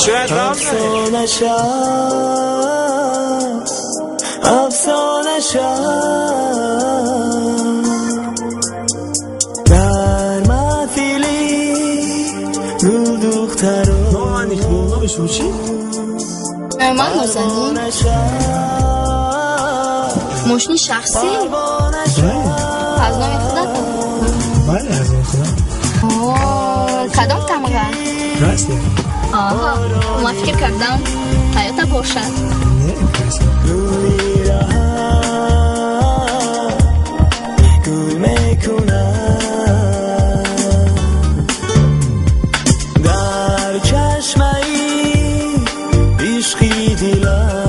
چرا افسانه در محفلی گل دختران نامنی خونه بشو چی؟ من گذنی؟ ماشین شخصی؟ از نام خودت؟ بله از نام خودم. کدام تمغه؟ راسته. آها من فکر کردم حیات باشد. نه کسی. گل میکنم در چشمه ای عشقی دیلم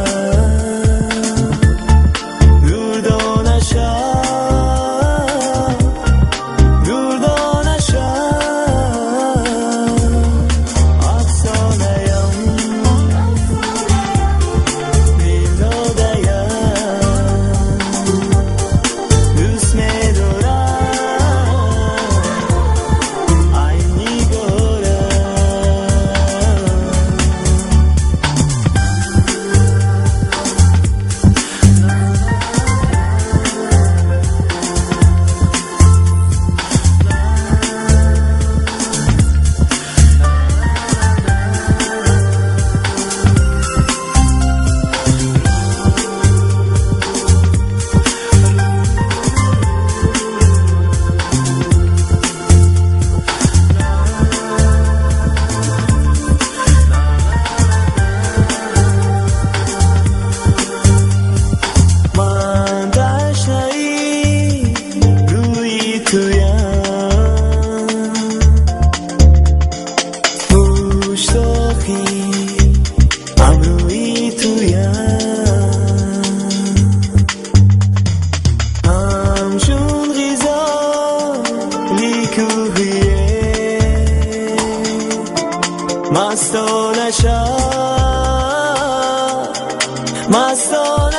مستانه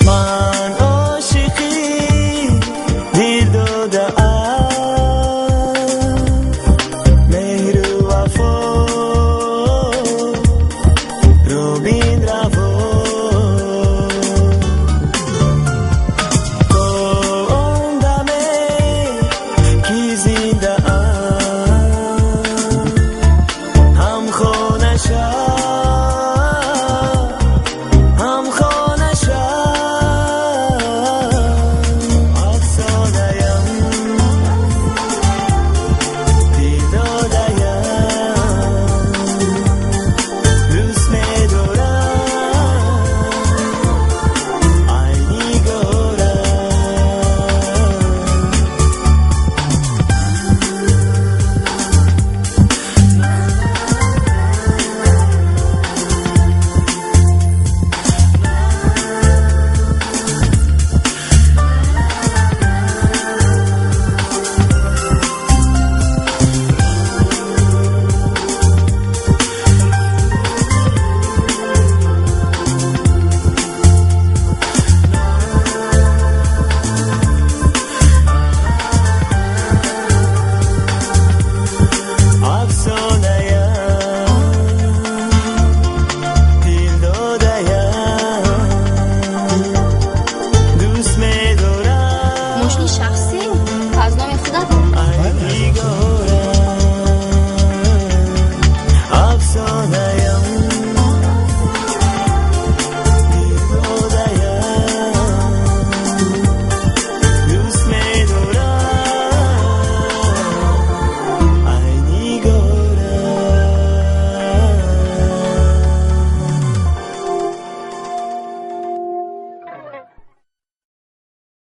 من عاشقی دل داده ام مهر و وفا رو بین روا تو اون دمه کی زنده ماشین شخصی؟ از نام خودت؟ بله.